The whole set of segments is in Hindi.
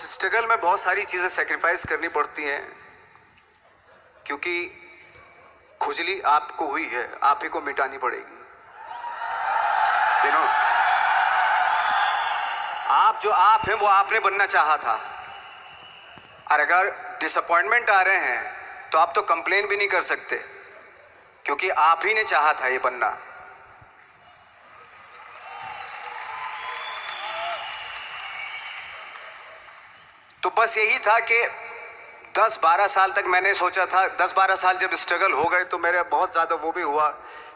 स्ट्रगल में बहुत सारी चीज़ें सेक्रीफाइस करनी पड़ती हैं, क्योंकि खुजली आपको हुई है, आप ही को मिटानी पड़ेगी। आप जो आप हैं वो आपने बनना चाहा था, और अगर डिसअपॉइंटमेंट आ रहे हैं तो आप तो कंप्लेन भी नहीं कर सकते, क्योंकि आप ही ने चाहा था ये बनना। तो बस यही था कि 10-12 साल तक मैंने सोचा था, 10-12 साल जब स्ट्रगल हो गए तो मेरे बहुत ज़्यादा वो भी हुआ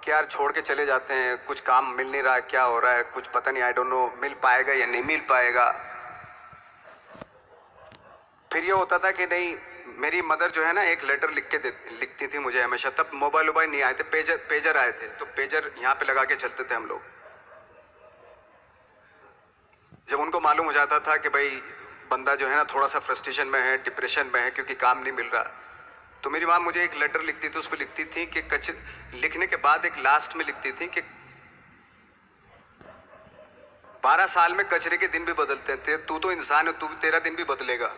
कि यार छोड़ के चले जाते हैं, कुछ काम मिल नहीं रहा है, क्या हो रहा है कुछ पता नहीं, आई डोंट नो मिल पाएगा या नहीं मिल पाएगा। फिर ये होता था कि नहीं, मेरी मदर जो है ना एक लेटर लिखती थी मुझे हमेशा। तब मोबाइल नहीं आए थे, पेजर आए थे, तो पेजर यहाँ पे लगा के चलते थे हम लोग। जब उनको मालूम हो जाता था कि भाई बंदा जो है ना थोड़ा सा फ्रस्ट्रेशन में है, डिप्रेशन में है, क्योंकि काम नहीं मिल रहा, तो मेरी माँ मुझे एक लेटर लिखती थी। उस पर लिखती थी कि लिखने के बाद एक लास्ट में लिखती थी कि 12 साल में कचरे के दिन भी बदलते हैं, तू तो इंसान है, तू तेरा दिन भी बदलेगा।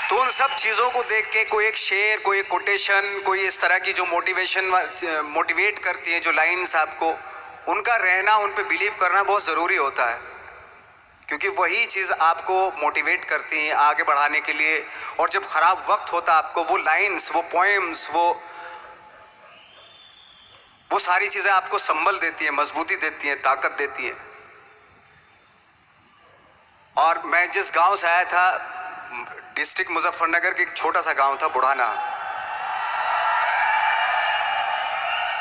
तो उन सब चीज़ों को देख के कोई एक शेर, कोई एक कोटेशन, कोई इस तरह की जो मोटिवेट करती है, जो लाइन्स आपको, उनका रहना, उन पे बिलीव करना बहुत ज़रूरी होता है, क्योंकि वही चीज़ आपको मोटिवेट करती हैं आगे बढ़ाने के लिए। और जब ख़राब वक्त होता है आपको, वो लाइन्स, वो पोएम्स, वो सारी चीज़ें आपको संबल देती हैं, मजबूती देती हैं, ताकत देती हैं। और मैं जिस गांव से आया था, डिस्ट्रिक्ट मुजफ्फरनगर के एक छोटा सा गांव था बुढ़ाना,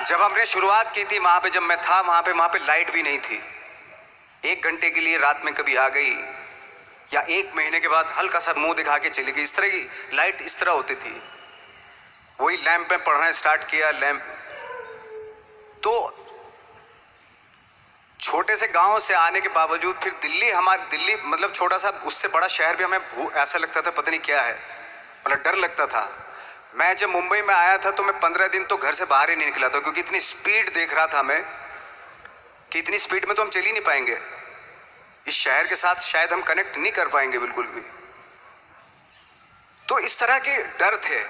जब हमने शुरुआत की थी वहाँ पे, जब मैं था वहाँ पे लाइट भी नहीं थी। 1 घंटे के लिए रात में कभी आ गई, या 1 महीने के बाद हल्का सा मुंह दिखा के चली गई। इस तरह की लाइट इस तरह होती थी। वही लैंप में पढ़ना स्टार्ट किया, लैंप। तो छोटे से गांव से आने के बावजूद फिर दिल्ली मतलब छोटा सा, उससे बड़ा शहर भी हमें ऐसा लगता था पता नहीं क्या है, मतलब डर लगता था। मैं जब मुंबई में आया था तो मैं 15 दिन तो घर से बाहर ही नहीं निकला था, क्योंकि इतनी स्पीड देख रहा था मैं कि इतनी स्पीड में तो हम चल ही नहीं पाएंगे, इस शहर के साथ शायद हम कनेक्ट नहीं कर पाएंगे बिल्कुल भी। तो इस तरह के डर थे।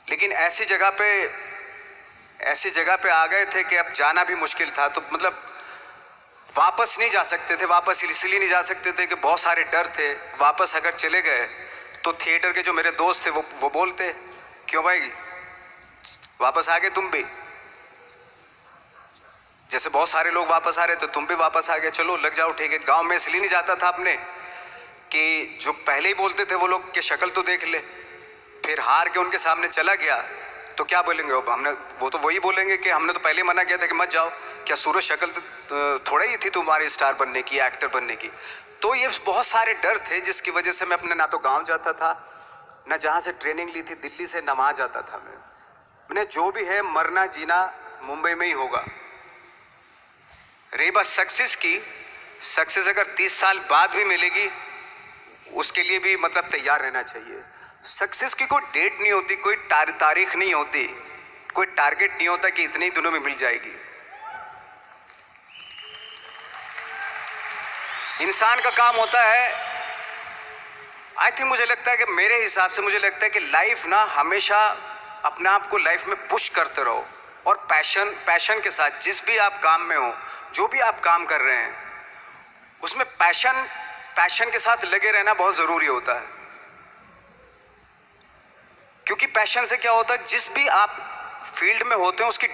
लेकिन ऐसी जगह पे आ गए थे कि अब जाना भी मुश्किल था। तो मतलब वापस नहीं जा सकते थे। वापस इसलिए नहीं जा सकते थे कि बहुत सारे डर थे। वापस अगर चले गए तो थिएटर के जो मेरे दोस्त थे वो बोलते, क्यों भाई वापस आ गए तुम भी, जैसे बहुत सारे लोग वापस आ रहे थे तुम भी वापस आ गए, चलो लग जाओ ठीक है। गांव में इसलिए नहीं जाता था अपने कि जो पहले ही बोलते थे वो लोग कि शक्ल तो देख ले, फिर हार के उनके सामने चला गया तो क्या बोलेंगे वो तो वही बोलेंगे कि हमने तो पहले ही मना किया था कि मत जाओ, क्या सूरज शक्ल तो थोड़ा ही थी तुम्हारी स्टार बनने की, एक्टर बनने की। तो ये बहुत सारे डर थे जिसकी वजह से मैं अपने ना तो गांव जाता था, ना जहाँ से ट्रेनिंग ली थी दिल्ली से, ना वहाँ जाता था। मैंने जो भी है मरना जीना मुंबई में ही होगा। रही बात सक्सेस की, सक्सेस अगर 30 साल बाद भी मिलेगी उसके लिए भी मतलब तैयार रहना चाहिए। सक्सेस की कोई डेट नहीं होती, कोई तारीख नहीं होती, कोई टारगेट नहीं होता कि इतने ही दिनों में मिल जाएगी। इंसान का काम होता है, आई थिंक मुझे लगता है कि मेरे हिसाब से मुझे लगता है कि लाइफ ना हमेशा अपने आप को लाइफ में पुश करते रहो, और पैशन के साथ जिस भी आप काम में हो, जो भी आप काम कर रहे हैं उसमें पैशन के साथ लगे रहना बहुत ज़रूरी होता है। क्योंकि पैशन से क्या होता है, जिस भी आप फील्ड में होते हैं उसकी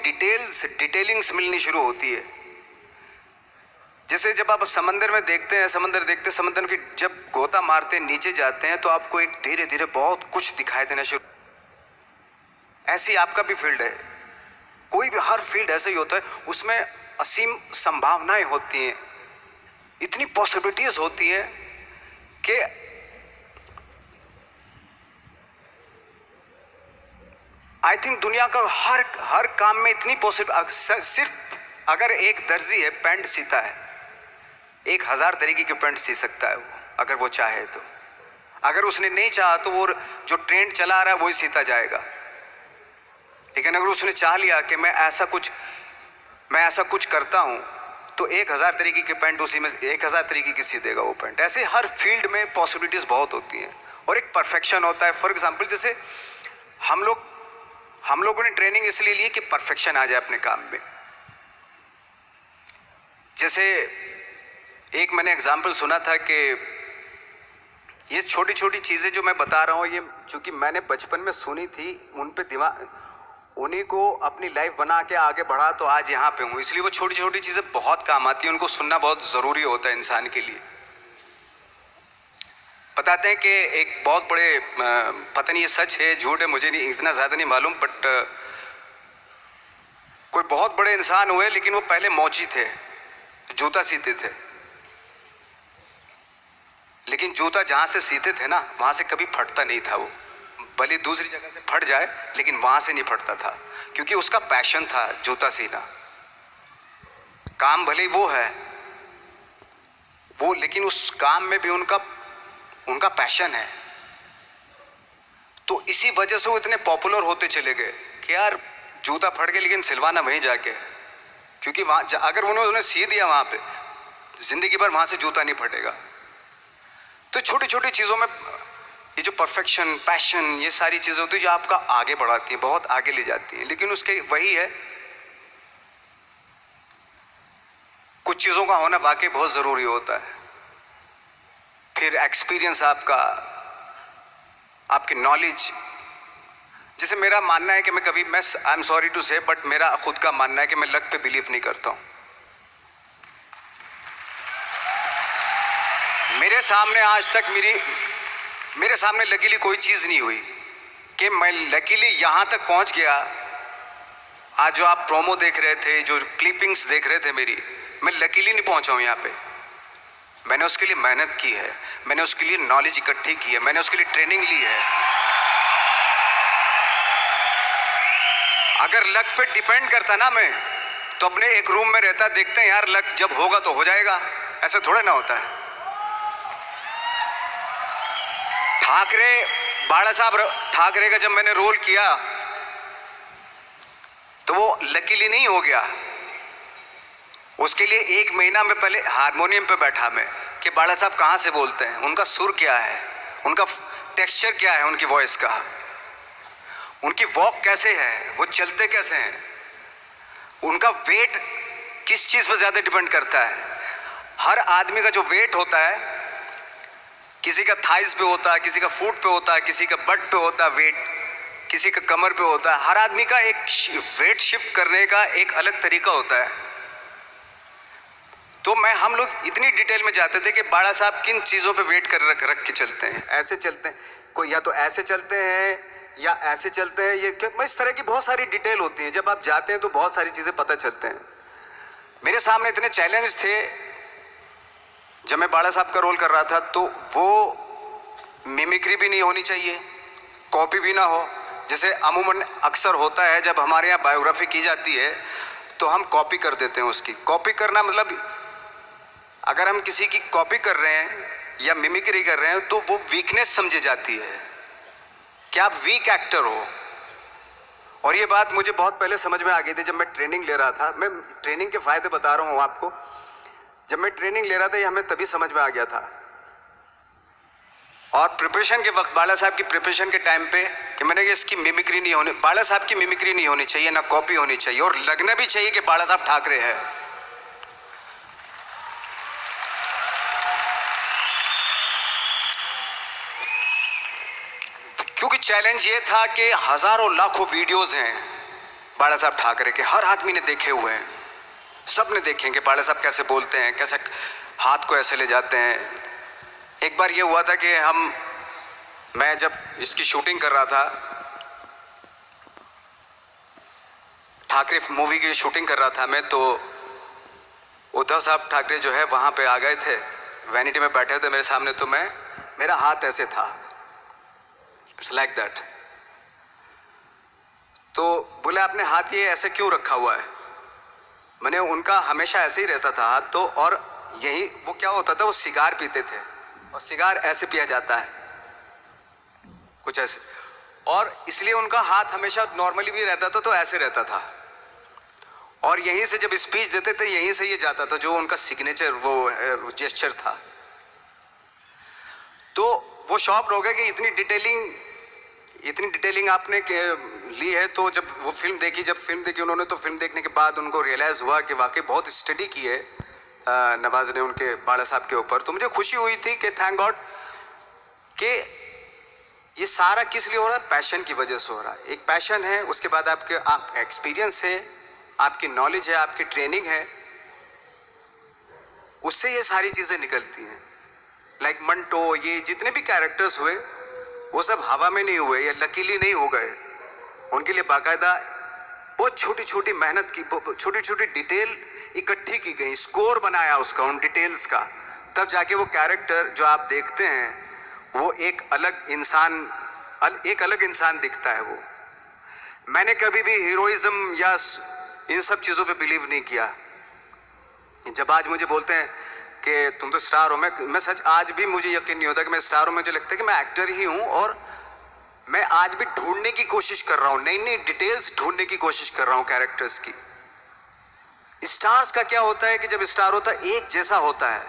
डिटेलिंग्स मिलनी शुरू होती है। जैसे जब आप समंदर में देखते हैं, समंदर की जब गोता मारते हैं, नीचे जाते हैं तो आपको एक धीरे धीरे बहुत कुछ दिखाई देना शुरू। ऐसी आपका भी फील्ड है, कोई भी हर फील्ड ऐसा ही होता है, उसमें असीम संभावनाएं होती हैं, इतनी पॉसिबिलिटीज होती है कि आई थिंक दुनिया का हर काम में इतनी सिर्फ अगर एक दर्जी है पैंट सीता है, 1000 तरीके की पैंट सी सकता है वो, अगर वो चाहे तो। अगर उसने नहीं चाहा तो वो जो ट्रेंड चला रहा है वही सीता जाएगा। लेकिन अगर उसने चाह लिया कि मैं ऐसा कुछ करता हूँ, तो 1000 तरीके के पैंट उसी में 1000 तरीके की सी देगा वो पैंट। ऐसे हर फील्ड में पॉसिबिलिटीज़ बहुत होती हैं और एक परफेक्शन होता है। फॉर एग्जांपल जैसे हम लोगों ने ट्रेनिंग इसलिए ली कि परफेक्शन आ जाए अपने काम में। जैसे एक मैंने एग्जाम्पल सुना था कि ये छोटी छोटी चीज़ें जो मैं बता रहा हूँ, ये चूँकि मैंने बचपन में सुनी थी, उन पे दिमाग, उन्हीं को अपनी लाइफ बना के आगे बढ़ा तो आज यहाँ पे हूँ। इसलिए वो छोटी छोटी चीज़ें बहुत काम आती हैं, उनको सुनना बहुत ज़रूरी होता है इंसान के लिए। बताते हैं कि एक बहुत बड़े, पता नहीं ये सच है झूठ है, मुझे नहीं इतना ज़्यादा नहीं मालूम, बट कोई बहुत बड़े इंसान हुए लेकिन वो पहले मौची थे, जूता सीते थे। लेकिन जूता जहाँ से सीते थे ना, वहाँ से कभी फटता नहीं था। वो भले दूसरी जगह से फट जाए लेकिन वहाँ से नहीं फटता था, क्योंकि उसका पैशन था जूता सीना। काम भले वो है वो, लेकिन उस काम में भी उनका पैशन है। तो इसी वजह से वो इतने पॉपुलर होते चले गए कि यार जूता फट गया लेकिन सिलवाना वहीं जाके, क्योंकि वहाँ अगर उन्होंने सी दिया वहाँ पे, जिंदगी भर वहाँ से जूता नहीं फटेगा। तो छोटी छोटी चीज़ों में ये जो परफेक्शन, पैशन, ये सारी चीज़ें होती है जो आपका आगे बढ़ाती हैं, बहुत आगे ले जाती हैं। लेकिन उसके वही है, कुछ चीज़ों का होना वाकई बहुत ज़रूरी होता है। फिर एक्सपीरियंस आपकी नॉलेज। जैसे मेरा मानना है कि मैं कभी, मैं आई एम सॉरी टू से, बट मेरा खुद का मानना है कि मैं लक पे बिलीव नहीं करता हूँ। मेरे सामने आज तक मेरे सामने लकीली कोई चीज़ नहीं हुई कि मैं लकीली यहाँ तक पहुँच गया। आज जो आप प्रोमो देख रहे थे, जो क्लिपिंग्स देख रहे थे मेरी, मैं लकीली नहीं पहुँचा हूँ यहाँ पे। मैंने उसके लिए मेहनत की है, मैंने उसके लिए नॉलेज इकट्ठी की है, मैंने उसके लिए ट्रेनिंग ली है। अगर लक पे डिपेंड करता ना मैं, तो अपने एक रूम में रहता, देखते हैं यार लक जब होगा तो हो जाएगा, ऐसा थोड़ा ना होता है। बाला साहब ठाकरे का जब मैंने रोल किया तो वो लकीली नहीं हो गया। उसके लिए 1 महीना में पहले हारमोनियम पे बैठा मैं कि बाला साहब कहाँ से बोलते हैं, उनका सुर क्या है, उनका टेक्सचर क्या है, उनकी वॉइस का, उनकी वॉक कैसे है, वो चलते कैसे हैं, उनका वेट किस चीज़ पर ज़्यादा डिपेंड करता है। हर आदमी का जो वेट होता है, किसी का थाइस पे होता है, किसी का फुट पे होता है, किसी का बट पे होता है वेट, किसी का कमर पे होता है। हर आदमी का एक वेट शिफ्ट करने का एक अलग तरीका होता है। तो हम लोग इतनी डिटेल में जाते थे कि बाला साहब किन चीज़ों पे वेट कर रख के चलते हैं, ऐसे चलते हैं, कोई या तो ऐसे चलते हैं या ऐसे चलते हैं, ये इस तरह की बहुत सारी डिटेल होती है। जब आप जाते हैं तो बहुत सारी चीज़ें पता चलते हैं। मेरे सामने इतने चैलेंज थे जब मैं बाला साहब का रोल कर रहा था, तो वो मिमिक्री भी नहीं होनी चाहिए, कॉपी भी ना हो। जैसे अमूमन अक्सर होता है जब हमारे यहाँ बायोग्राफी की जाती है तो हम कॉपी कर देते हैं उसकी। कॉपी करना मतलब अगर हम किसी की कॉपी कर रहे हैं या मिमिक्री कर रहे हैं तो वो वीकनेस समझी जाती है कि आप वीक एक्टर हो। और ये बात मुझे बहुत पहले समझ में आ गई थी जब मैं ट्रेनिंग ले रहा था। मैं ट्रेनिंग के फ़ायदे बता रहा हूँ आपको। जब मैं ट्रेनिंग ले रहा था ये हमें तभी समझ में आ गया था। और प्रिपरेशन के वक्त, बाला साहब की प्रिपरेशन के टाइम पे, कि मैंने कि इसकी मिमिक्री नहीं होनी, बाला साहब की मिमिक्री नहीं होनी चाहिए, ना कॉपी होनी चाहिए, और लगना भी चाहिए कि बाला साहब ठाकरे है। क्योंकि चैलेंज ये था कि हजारों लाखों वीडियोस हैं बाला साहब ठाकरे के, हर आदमी ने देखे हुए हैं, सब ने देखे कि बाला साहब कैसे बोलते हैं, कैसे हाथ को ऐसे ले जाते हैं। एक बार ये हुआ था कि मैं जब इसकी शूटिंग कर रहा था, ठाकरे मूवी की शूटिंग कर रहा था मैं, तो उद्धव साहब ठाकरे जो है वहाँ पे आ गए थे, वैनिटी में बैठे थे मेरे सामने। तो मेरा हाथ ऐसे था, इट्स लाइक दैट। तो बोले आपने हाथ ये ऐसे क्यों रखा हुआ है? मैंने, उनका हमेशा ऐसे ही रहता था हाथ। तो और यही वो क्या होता था, वो सिगार पीते थे, और सिगार ऐसे पिया जाता है कुछ ऐसे, और इसलिए उनका हाथ हमेशा नॉर्मली भी रहता था तो ऐसे रहता था। और यहीं से जब स्पीच देते थे यहीं से ये जाता था, जो उनका सिग्नेचर वो जेस्चर था। तो वो शॉक्ड हो गए कि इतनी डिटेलिंग आपने ली है। तो जब वो फिल्म देखी उन्होंने, तो फिल्म देखने के बाद उनको रियलाइज़ हुआ कि वाकई बहुत स्टडी की है नवाज ने उनके बाड़ा साहब के ऊपर। तो मुझे खुशी हुई थी कि थैंक गॉड कि ये सारा किस लिए हो रहा है, पैशन की वजह से हो रहा है। एक पैशन है, उसके बाद आप एक्सपीरियंस है, आपकी नॉलेज है, आपकी ट्रेनिंग है, उससे ये सारी चीज़ें निकलती हैं। लाइक मंटो, ये जितने भी कैरेक्टर्स हुए वो सब हवा में नहीं हुए या लकीली नहीं हो गए। उनके लिए बाकायदा बहुत छोटी छोटी मेहनत की, छोटी छोटी डिटेल इकट्ठी की गई, स्कोर बनाया उसका, उन डिटेल्स का, तब जाके वो कैरेक्टर जो आप देखते हैं वो एक अलग इंसान दिखता है। वो मैंने कभी भी हीरोइज्म या इन सब चीज़ों पे बिलीव नहीं किया। जब आज मुझे बोलते हैं कि तुम तो स्टार हो, मैं सच आज भी मुझे यकीन नहीं होता कि मैं स्टार हूँ। मुझे लगता है कि मैं एक्टर ही हूँ और मैं आज भी ढूंढने की कोशिश कर रहा हूँ, नई नई डिटेल्स ढूंढने की कोशिश कर रहा हूँ कैरेक्टर्स की। स्टार्स का क्या होता है कि जब स्टार होता है एक जैसा होता है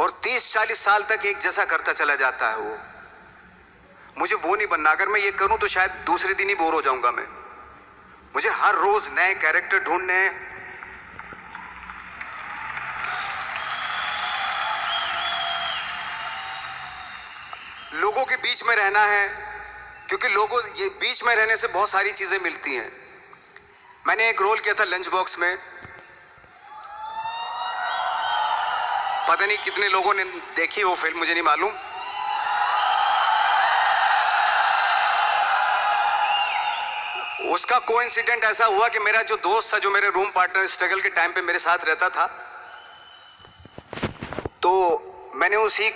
और 30-40 साल तक एक जैसा करता चला जाता है। वो मुझे वो नहीं बनना। अगर मैं ये करूं तो शायद दूसरे दिन ही बोर हो जाऊंगा मैं। मुझे हर रोज नए कैरेक्टर ढूंढने हैं। लोगों के बीच में रहना है, क्योंकि लोगों ये बीच में रहने से बहुत सारी चीजें मिलती हैं। मैंने एक रोल किया था लंच बॉक्स में, पता नहीं कितने लोगों ने देखी वो फिल्म, मुझे नहीं मालूम। उसका कोइंसिडेंट ऐसा हुआ कि मेरा जो दोस्त था, जो मेरे रूम पार्टनर स्ट्रगल के टाइम पे मेरे साथ रहता था, तो मैंने उसी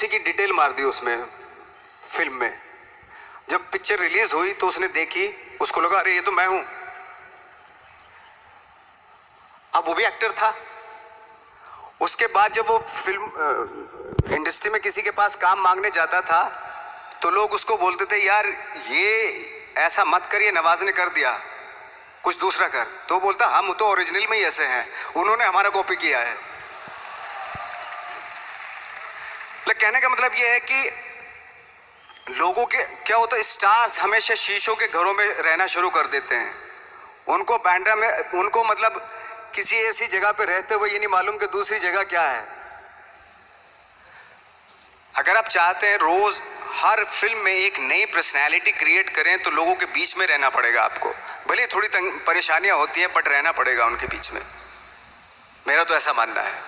की डिटेल मार दी उसमें फिल्म में। जब पिक्चर रिलीज हुई तो उसने देखी, उसको लगा अरे ये तो मैं हूं। अब वो भी एक्टर था। उसके बाद जब वो फिल्म इंडस्ट्री में किसी के पास काम मांगने जाता था तो लोग उसको बोलते थे यार ये ऐसा मत करिए, नवाज ने कर दिया, कुछ दूसरा कर। तो बोलता हम तो ओरिजिनल में ही ऐसे हैं, उन्होंने हमारा कॉपी किया है। कहने का मतलब ये है कि लोगों के क्या होता है, स्टार्स हमेशा शीशों के घरों में रहना शुरू कर देते हैं। उनको बैंड्रा में, उनको मतलब किसी ऐसी जगह पे रहते हुए ये नहीं मालूम कि दूसरी जगह क्या है। अगर आप चाहते हैं रोज हर फिल्म में एक नई पर्सनैलिटी क्रिएट करें तो लोगों के बीच में रहना पड़ेगा आपको। भले थोड़ी परेशानियां होती हैं बट रहना पड़ेगा उनके बीच में। मेरा तो ऐसा मानना है।